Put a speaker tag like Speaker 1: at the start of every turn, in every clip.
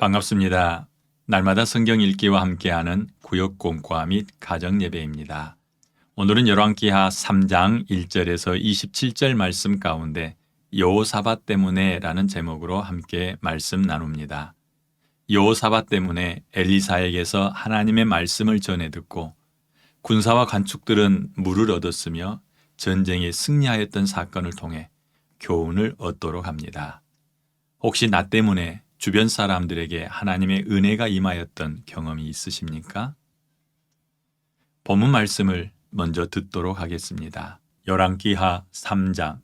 Speaker 1: 반갑습니다. 날마다 성경 읽기와 함께하는 구역 공과 및 가정 예배입니다. 오늘은 열왕기하 3장 1절에서 27절 말씀 가운데 여호사밧 때문에 라는 제목으로 함께 말씀 나눕니다. 여호사밧 때문에 엘리사에게서 하나님의 말씀을 전해 듣고 군사와 관축들은 물을 얻었으며 전쟁에 승리하였던 사건을 통해 교훈을 얻도록 합니다. 혹시 나 때문에 주변 사람들에게 하나님의 은혜가 임하였던 경험이 있으십니까? 본문 말씀을 먼저 듣도록 하겠습니다. 열왕기하 3장.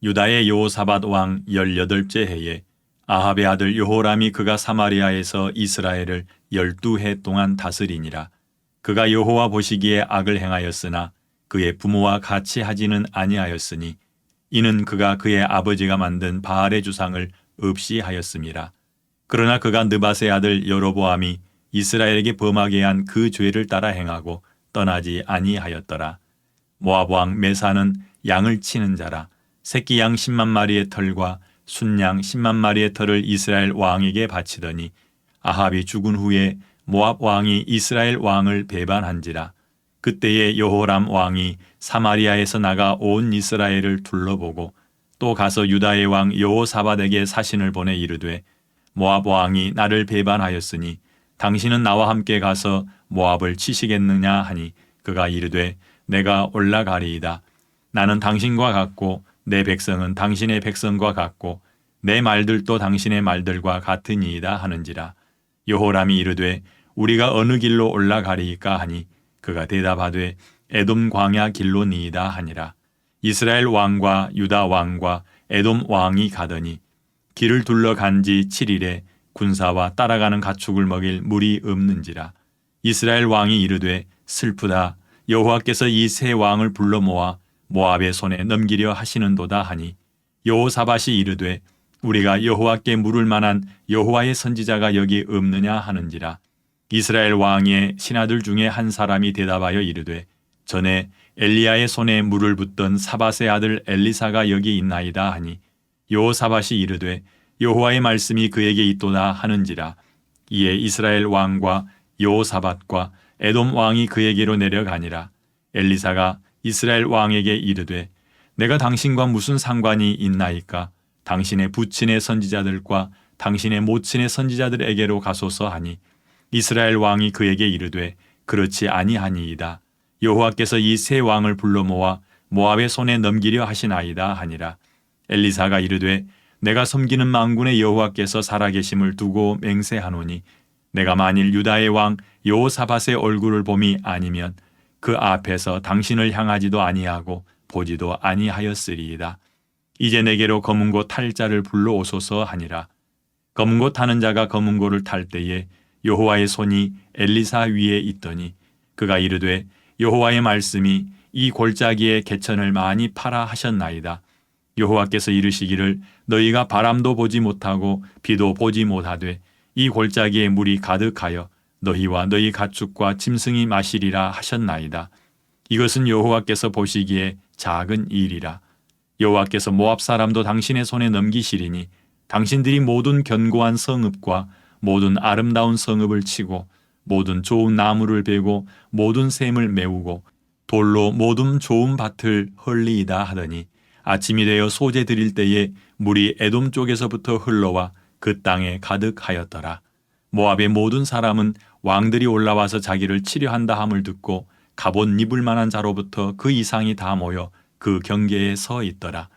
Speaker 1: 유다의 여호사밧 왕 18째 해에 아합의 아들 여호람이 그가 사마리아에서 이스라엘을 12해 동안 다스리니라. 그가 여호와 보시기에 악을 행하였으나 그의 부모와 같이 하지는 아니하였으니 이는 그가 그의 아버지가 만든 바알의 주상을 없이 하였음이라. 그러나 그가 느밧의 아들 여로보암이 이스라엘에게 범하게 한 그 죄를 따라 행하고 떠나지 아니하였더라. 모압 왕 메사는 양을 치는 자라. 새끼 양 10만 마리의 털과 순양 10만 마리의 털을 이스라엘 왕에게 바치더니 아합이 죽은 후에 모압 왕이 이스라엘 왕을 배반한지라. 그때에 여호람 왕이 사마리아에서 나가 온 이스라엘을 둘러보고 또 가서 유다의 왕 여호사밧에게 사신을 보내 이르되 모압 왕이 나를 배반하였으니 당신은 나와 함께 가서 모압을 치시겠느냐 하니 그가 이르되 내가 올라가리이다. 나는 당신과 같고 내 백성은 당신의 백성과 같고 내 말들도 당신의 말들과 같으니이다 하는지라. 여호람이 이르되 우리가 어느 길로 올라가리이까 하니 그가 대답하되 에돔 광야 길로니이다 하니라. 이스라엘 왕과 유다 왕과 에돔 왕이 가더니 길을 둘러간 지 7일에 군사와 따라가는 가축을 먹일 물이 없는지라. 이스라엘 왕이 이르되 슬프다. 여호와께서 이 세 왕을 불러 모아 모압의 손에 넘기려 하시는도다 하니 여호사밧이 이르되 우리가 여호와께 물을 만한 여호와의 선지자가 여기 없느냐 하는지라. 이스라엘 왕의 신하들 중에 한 사람이 대답하여 이르되 전에 엘리야의 손에 물을 붓던 사밧의 아들 엘리사가 여기 있나이다 하니 여호사밧이 이르되 여호와의 말씀이 그에게 있도다 하는지라. 이에 이스라엘 왕과 여호사밧과 에돔 왕이 그에게로 내려가니라. 엘리사가 이스라엘 왕에게 이르되 내가 당신과 무슨 상관이 있나이까? 당신의 부친의 선지자들과 당신의 모친의 선지자들에게로 가소서 하니 이스라엘 왕이 그에게 이르되 그렇지 아니하니이다. 여호와께서 이 세 왕을 불러 모아 모압의 손에 넘기려 하시나이다 하니라. 엘리사가 이르되 내가 섬기는 만군의 여호와께서 살아계심을 두고 맹세하노니 내가 만일 유다의 왕 여호사밧의 얼굴을 봄이 아니면 그 앞에서 당신을 향하지도 아니하고 보지도 아니하였으리이다. 이제 내게로 검은고 탈 자를 불러오소서 하니라. 검은고 타는 자가 검은고를 탈 때에 여호와의 손이 엘리사 위에 있더니 그가 이르되 여호와의 말씀이 이 골짜기에 개천을 많이 파라 하셨나이다. 여호와께서 이르시기를 너희가 바람도 보지 못하고 비도 보지 못하되 이 골짜기에 물이 가득하여 너희와 너희 가축과 짐승이 마시리라 하셨나이다. 이것은 여호와께서 보시기에 작은 일이라. 여호와께서 모압 사람도 당신의 손에 넘기시리니 당신들이 모든 견고한 성읍과 모든 아름다운 성읍을 치고 모든 좋은 나무를 베고 모든 샘을 메우고 돌로 모든 좋은 밭을 헐리이다 하더니 아침이 되어 소재 드릴 때에 물이 에돔 쪽에서부터 흘러와 그 땅에 가득하였더라. 모압의 모든 사람은 왕들이 올라와서 자기를 치려한다 함을 듣고 갑옷 입을 만한 자로부터 그 이상이 다 모여 그 경계에 서 있더라.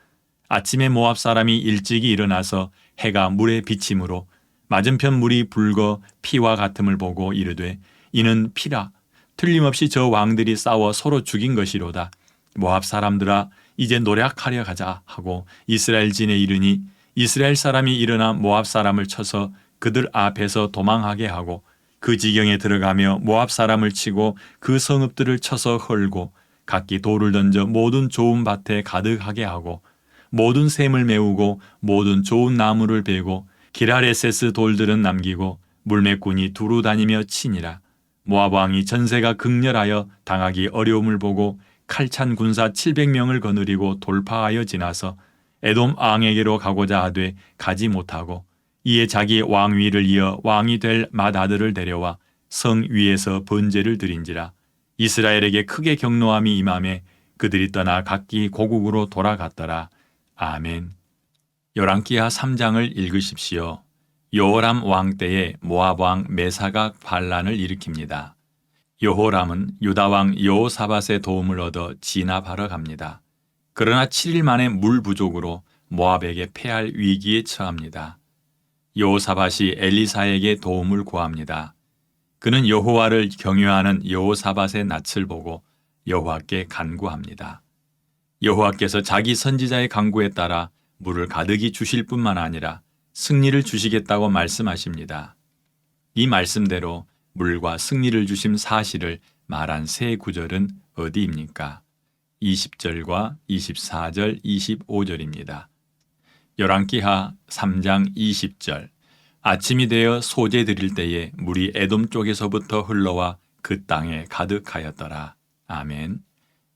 Speaker 1: 아침에 모압 사람이 일찍이 일어나서 해가 물에 비침으로 맞은편 물이 붉어 피와 같음을 보고 이르되 이는 피라. 틀림없이 저 왕들이 싸워 서로 죽인 것이로다. 모압 사람들아 이제 노력하려 가자 하고 이스라엘 진에 이르니 이스라엘 사람이 일어나 모압 사람을 쳐서 그들 앞에서 도망하게 하고 그 지경에 들어가며 모압 사람을 치고 그 성읍들을 쳐서 헐고 각기 돌을 던져 모든 좋은 밭에 가득하게 하고 모든 샘을 메우고 모든 좋은 나무를 베고 기라레세스 돌들은 남기고 물매꾼이 두루 다니며 치니라. 모압 왕이 전세가 극렬하여 당하기 어려움을 보고 칼찬 군사 700명을 거느리고 돌파하여 지나서 에돔 왕에게로 가고자 하되 가지 못하고 이에 자기 왕위를 이어 왕이 될 맏아들을 데려와 성 위에서 번제를 드린지라. 이스라엘에게 크게 경노함이 임함에 그들이 떠나 각기 고국으로 돌아갔더라. 아멘. 열왕기하 3장을 읽으십시오. 여호람 왕 때에 모압 왕 메사가 반란을 일으킵니다. 여호람은 유다 왕 여호사밧의 도움을 얻어 진압하러 갑니다. 그러나 7일 만에 물 부족으로 모압에게 패할 위기에 처합니다. 여호사밧이 엘리사에게 도움을 구합니다. 그는 여호와를 경외하는 여호사밧의 낯을 보고 여호와께 간구합니다. 여호와께서 자기 선지자의 간구에 따라 물을 가득히 주실 뿐만 아니라 승리를 주시겠다고 말씀하십니다. 이 말씀대로 물과 승리를 주심 사실을 말한 세 구절은 어디입니까? 20절과 24절, 25절입니다. 열왕기하 3장 20절. 아침이 되어 소제 드릴 때에 물이 에돔 쪽에서부터 흘러와 그 땅에 가득하였더라. 아멘.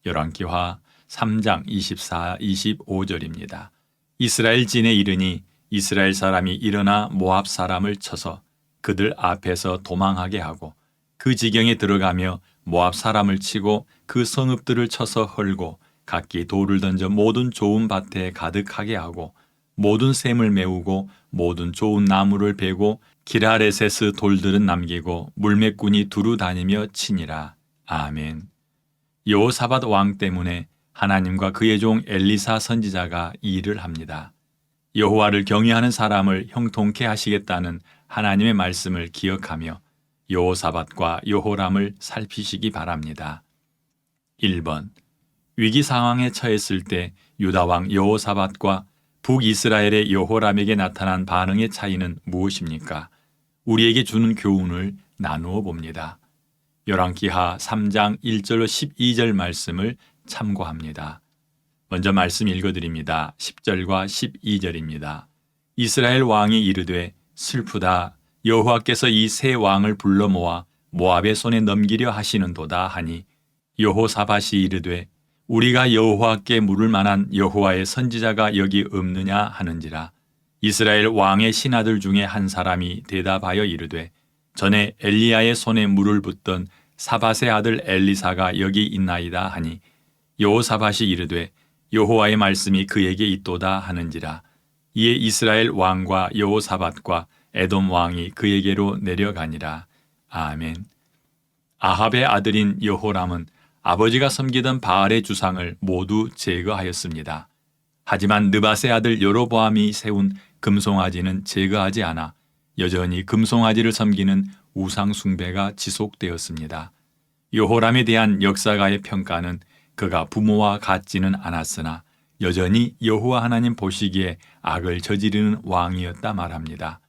Speaker 1: 열왕기하 3장 24, 25절입니다. 이스라엘 진에 이르니 이스라엘 사람이 일어나 모압 사람을 쳐서 그들 앞에서 도망하게 하고 그 지경에 들어가며 모압 사람을 치고 그 성읍들을 쳐서 헐고 각기 돌을 던져 모든 좋은 밭에 가득하게 하고 모든 샘을 메우고 모든 좋은 나무를 베고 기라레세스 돌들은 남기고 물매꾼이 두루 다니며 치니라. 아멘. 여호사밧 왕 때문에 하나님과 그의 종 엘리사 선지자가 이 일을 합니다. 여호와를 경외하는 사람을 형통케 하시겠다는 하나님의 말씀을 기억하며 여호사밧과 여호람을 살피시기 바랍니다. 1번. 위기 상황에 처했을 때 유다 왕 여호사밧과 북이스라엘의 여호람에게 나타난 반응의 차이는 무엇입니까? 우리에게 주는 교훈을 나누어 봅니다. 열왕기하 3장 1절로 12절 말씀을 참고합니다. 먼저 말씀 읽어드립니다. 10절과 12절입니다. 이스라엘 왕이 이르되 슬프다. 여호와께서 이 세 왕을 불러 모아 모압의 손에 넘기려 하시는도다 하니 여호사밧이 이르되 우리가 여호와께 물을 만한 여호와의 선지자가 여기 없느냐 하는지라. 이스라엘 왕의 신하들 중에 한 사람이 대답하여 이르되 전에 엘리야의 손에 물을 붓던 사밧의 아들 엘리사가 여기 있나이다 하니 여호사밧이 이르되 여호와의 말씀이 그에게 있도다 하는지라. 이에 이스라엘 왕과 여호사밧과 에돔 왕이 그에게로 내려가니라. 아멘. 아합의 아들인 여호람은 아버지가 섬기던 바알의 주상을 모두 제거하였습니다. 하지만 느밧의 아들 여로보암이 세운 금송아지는 제거하지 않아 여전히 금송아지를 섬기는 우상 숭배가 지속되었습니다. 여호람에 대한 역사가의 평가는 그가 부모와 같지는 않았으나 여전히 여호와 하나님 보시기에 악을 저지르는 왕이었다 말합니다.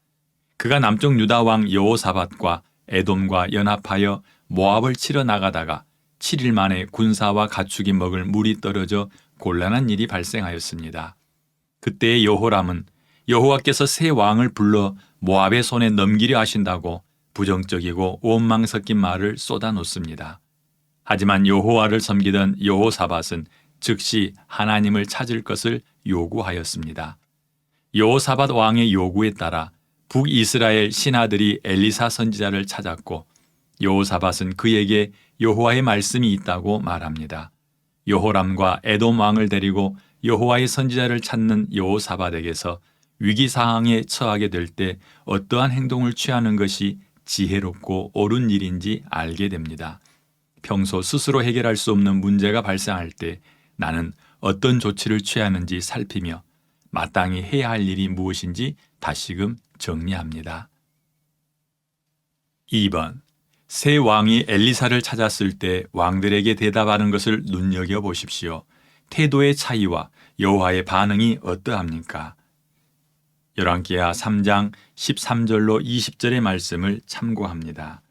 Speaker 1: 그가 남쪽 유다 왕 여호사밧과 에돔과 연합하여 모압을 치러 나가다가 7일 만에 군사와 가축이 먹을 물이 떨어져 곤란한 일이 발생하였습니다. 그때의 여호람은 여호와께서 새 왕을 불러 모압의 손에 넘기려 하신다고 부정적이고 원망 섞인 말을 쏟아놓습니다. 하지만 여호와를 섬기던 여호사밧은 즉시 하나님을 찾을 것을 요구하였습니다. 여호사밧 왕의 요구에 따라 북이스라엘 신하들이 엘리사 선지자를 찾았고 여호사밧은 그에게 여호와의 말씀이 있다고 말합니다. 여호람과 에돔 왕을 데리고 여호와의 선지자를 찾는 여호사밧에게서 위기 상황에 처하게 될 때 어떠한 행동을 취하는 것이 지혜롭고 옳은 일인지 알게 됩니다. 평소 스스로 해결할 수 없는 문제가 발생할 때 나는 어떤 조치를 취하는지 살피며 마땅히 해야 할 일이 무엇인지 다시금 정리합니다. 2번. 새 왕이 엘리사를 찾았을 때 왕들에게 대답하는 것을 눈여겨보십시오. 태도의 차이와 여호와의 반응이 어떠합니까? 열왕기하 3장 13절로 20절의 말씀을 참고합니다.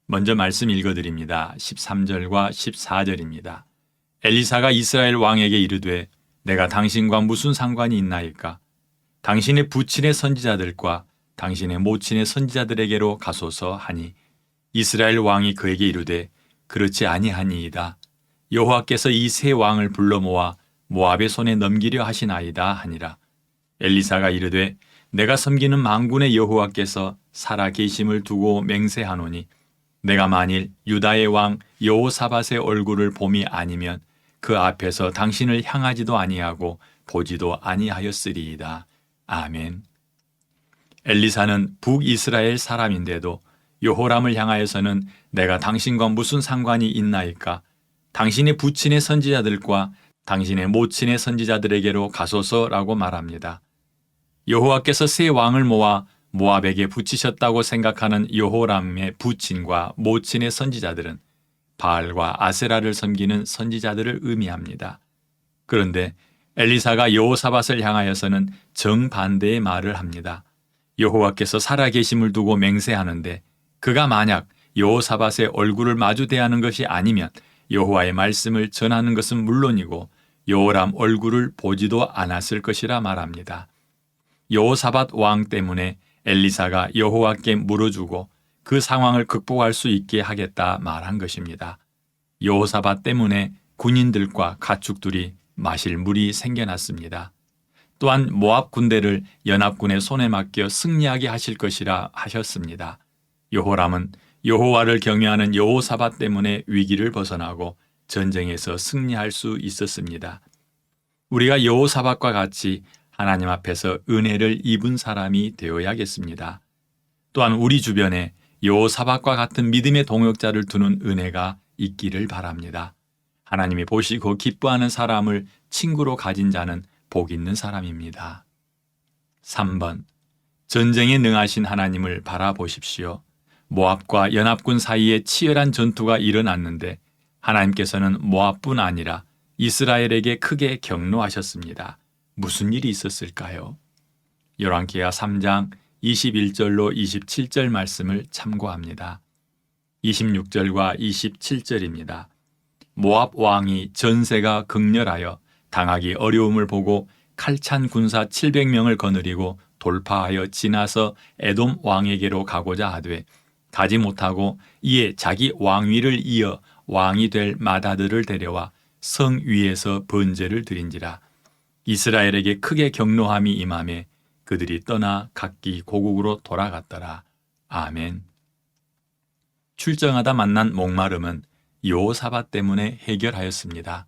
Speaker 1: 먼저 말씀 읽어드립니다. 13절과 14절입니다. 엘리사가 이스라엘 왕에게 이르되 내가 당신과 무슨 상관이 있나이까? 당신의 부친의 선지자들과 당신의 모친의 선지자들에게로 가소서 하니 이스라엘 왕이 그에게 이르되 그렇지 아니하니이다. 여호와께서 이 세 왕을 불러 모아 모압의 손에 넘기려 하시나이다 하니라. 엘리사가 이르되 내가 섬기는 만군의 여호와께서 살아 계심을 두고 맹세하노니 내가 만일 유다의 왕 여호사밧의 얼굴을 봄이 아니면 그 앞에서 당신을 향하지도 아니하고 보지도 아니하였으리이다. 아멘. 엘리사는 북이스라엘 사람인데도 여호람을 향하여서는 내가 당신과 무슨 상관이 있나이까? 당신의 부친의 선지자들과 당신의 모친의 선지자들에게로 가소서라고 말합니다. 여호와께서 새 왕을 모아 모압에게 붙이셨다고 생각하는 여호람의 부친과 모친의 선지자들은 바알과 아세라를 섬기는 선지자들을 의미합니다. 그런데 엘리사가 여호사밧을 향하여서는 정반대의 말을 합니다. 여호와께서 살아계심을 두고 맹세하는데 그가 만약 여호사밧의 얼굴을 마주 대하는 것이 아니면 여호와의 말씀을 전하는 것은 물론이고 여호람 얼굴을 보지도 않았을 것이라 말합니다. 여호사밧 왕 때문에 엘리사가 여호와께 물어주고 그 상황을 극복할 수 있게 하겠다 말한 것입니다. 여호사밧 때문에 군인들과 가축들이 마실 물이 생겨났습니다. 또한 모압 군대를 연합군의 손에 맡겨 승리하게 하실 것이라 하셨습니다. 여호람은 여호와를 경외하는 여호사밧 때문에 위기를 벗어나고 전쟁에서 승리할 수 있었습니다. 우리가 여호사밧과 같이 하나님 앞에서 은혜를 입은 사람이 되어야겠습니다. 또한 우리 주변에 여호사밧과 같은 믿음의 동역자를 두는 은혜가 있기를 바랍니다. 하나님이 보시고 기뻐하는 사람을 친구로 가진 자는 복 있는 사람입니다. 3번. 전쟁에 능하신 하나님을 바라보십시오. 모압과 연합군 사이에 치열한 전투가 일어났는데 하나님께서는 모압뿐 아니라 이스라엘에게 크게 경노하셨습니다. 무슨 일이 있었을까요? 열왕기하 3장 21절로 27절 말씀을 참고합니다. 26절과 27절입니다. 모압 왕이 전세가 극렬하여 당하기 어려움을 보고 칼찬 군사 700명을 거느리고 돌파하여 지나서 에돔 왕에게로 가고자 하되 가지 못하고 이에 자기 왕위를 이어 왕이 될 마다들을 데려와 성 위에서 번제를 드린지라. 이스라엘에게 크게 경노함이 임하매 그들이 떠나 각기 고국으로 돌아갔더라. 아멘. 출정하다 만난 목마름은 여호사밧 때문에 해결하였습니다.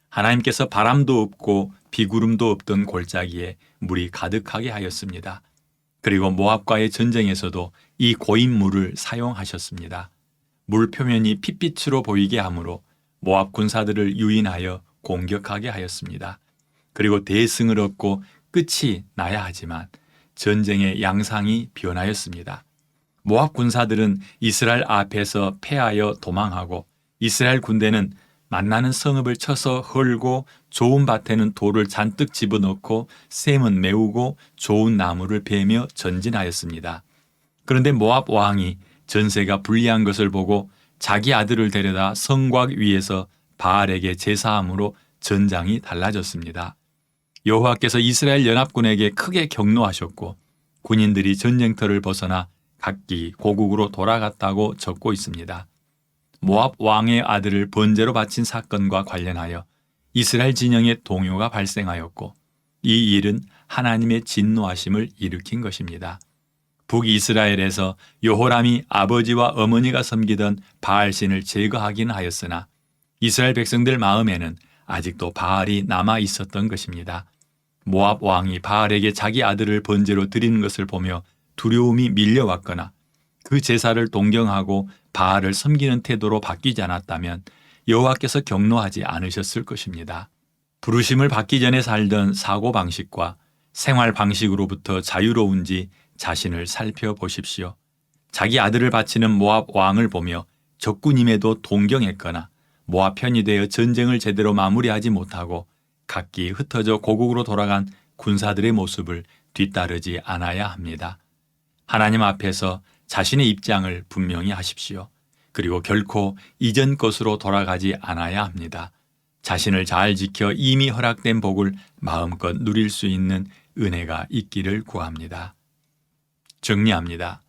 Speaker 1: 하나님께서 바람도 없고 비구름도 없던 골짜기에 물이 가득하게 하였습니다. 그리고 모압과의 전쟁에서도 이 고인 물을 사용하셨습니다. 물 표면이 핏빛으로 보이게 하므로 모압 군사들을 유인하여 공격하게 하였습니다. 그리고 대승을 얻고 끝이 나야 하지만 전쟁의 양상이 변하였습니다. 모압 군사들은 이스라엘 앞에서 패하여 도망하고 이스라엘 군대는 만나는 성읍을 쳐서 헐고 좋은 밭에는 돌을 잔뜩 집어넣고 샘은 메우고 좋은 나무를 베며 전진하였습니다. 그런데 모압 왕이 전세가 불리한 것을 보고 자기 아들을 데려다 성곽 위에서 바알에게 제사함으로 전장이 달라졌습니다. 여호와께서 이스라엘 연합군에게 크게 경노하셨고 군인들이 전쟁터를 벗어나 각기 고국으로 돌아갔다고 적고 있습니다. 모압 왕의 아들을 번제로 바친 사건과 관련하여 이스라엘 진영에 동요가 발생하였고 이 일은 하나님의 진노하심을 일으킨 것입니다. 북이스라엘에서 여호람이 아버지와 어머니가 섬기던 바알신을 제거하긴 하였으나 이스라엘 백성들 마음에는 아직도 바알이 남아 있었던 것입니다. 모압 왕이 바알에게 자기 아들을 번제로 드리는 것을 보며 두려움이 밀려왔거나 그 제사를 동경하고 바알을 섬기는 태도로 바뀌지 않았다면 여호와께서 경노하지 않으셨을 것입니다. 부르심을 받기 전에 살던 사고방식과 생활 방식으로부터 자유로운지 자신을 살펴보십시오. 자기 아들을 바치는 모압 왕을 보며 적군임에도 동경했거나 모압 편이 되어 전쟁을 제대로 마무리하지 못하고 각기 흩어져 고국으로 돌아간 군사들의 모습을 뒤따르지 않아야 합니다. 하나님 앞에서 자신의 입장을 분명히 하십시오. 그리고 결코 이전 것으로 돌아가지 않아야 합니다. 자신을 잘 지켜 이미 허락된 복을 마음껏 누릴 수 있는 은혜가 있기를 구합니다. 정리합니다.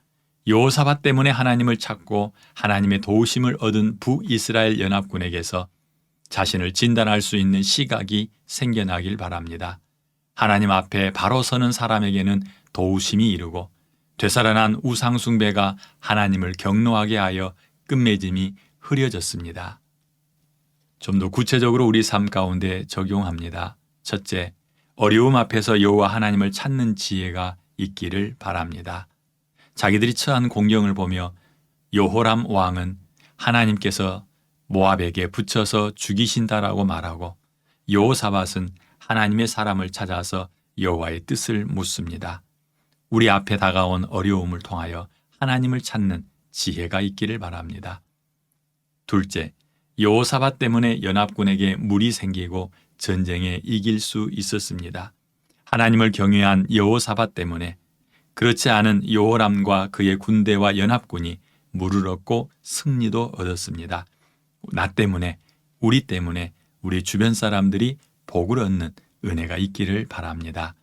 Speaker 1: 여호사밧 때문에 하나님을 찾고 하나님의 도우심을 얻은 북이스라엘 연합군에게서 자신을 진단할 수 있는 시각이 생겨나길 바랍니다. 하나님 앞에 바로 서는 사람에게는 도우심이 이르고 되살아난 우상숭배가 하나님을 경노하게 하여 끝맺음이 흐려졌습니다. 좀 더 구체적으로 우리 삶 가운데 적용합니다. 첫째, 어려움 앞에서 여호와 하나님을 찾는 지혜가 있기를 바랍니다. 자기들이 처한 공경을 보며 여호람 왕은 하나님께서 모압에게 붙여서 죽이신다라고 말하고 여호사밧은 하나님의 사람을 찾아서 여호와의 뜻을 묻습니다. 우리 앞에 다가온 어려움을 통하여 하나님을 찾는 지혜가 있기를 바랍니다. 둘째, 여호사밧 때문에 연합군에게 물이 생기고 전쟁에 이길 수 있었습니다. 하나님을 경외한 여호사밧 때문에 그렇지 않은 여호람과 그의 군대와 연합군이 물을 얻고 승리도 얻었습니다. 나 때문에, 우리 때문에 우리 주변 사람들이 복을 얻는 은혜가 있기를 바랍니다.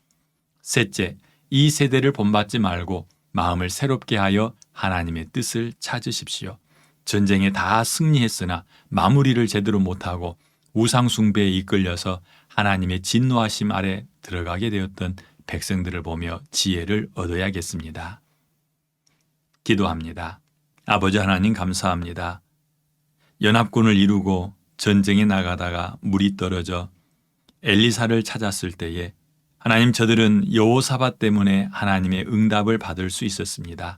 Speaker 1: 셋째, 이 세대를 본받지 말고 마음을 새롭게 하여 하나님의 뜻을 찾으십시오. 전쟁에 다 승리했으나 마무리를 제대로 못하고 우상숭배에 이끌려서 하나님의 진노하심 아래 들어가게 되었던 백성들을 보며 지혜를 얻어야겠습니다. 기도합니다. 아버지 하나님 감사합니다. 연합군을 이루고 전쟁에 나가다가 물이 떨어져 엘리사를 찾았을 때에 하나님, 저들은 여호사밧 때문에 하나님의 응답을 받을 수 있었습니다.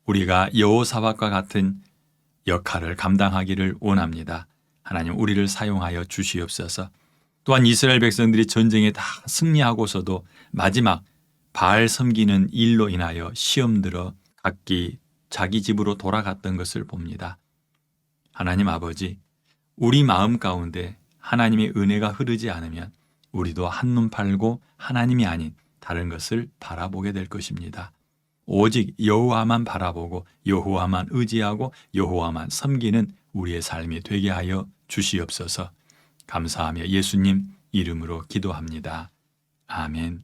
Speaker 1: 우리가 여호사밧과 같은 역할을 감당하기를 원합니다. 하나님, 우리를 사용하여 주시옵소서. 또한 이스라엘 백성들이 전쟁에 다 승리하고서도 마지막 바알 섬기는 일로 인하여 시험 들어 각기 자기 집으로 돌아갔던 것을 봅니다. 하나님 아버지, 우리 마음 가운데 하나님의 은혜가 흐르지 않으면 우리도 한눈 팔고 하나님이 아닌 다른 것을 바라보게 될 것입니다. 오직 여호와만 바라보고 여호와만 의지하고 여호와만 섬기는 우리의 삶이 되게 하여 주시옵소서. 감사하며 예수님 이름으로 기도합니다. 아멘.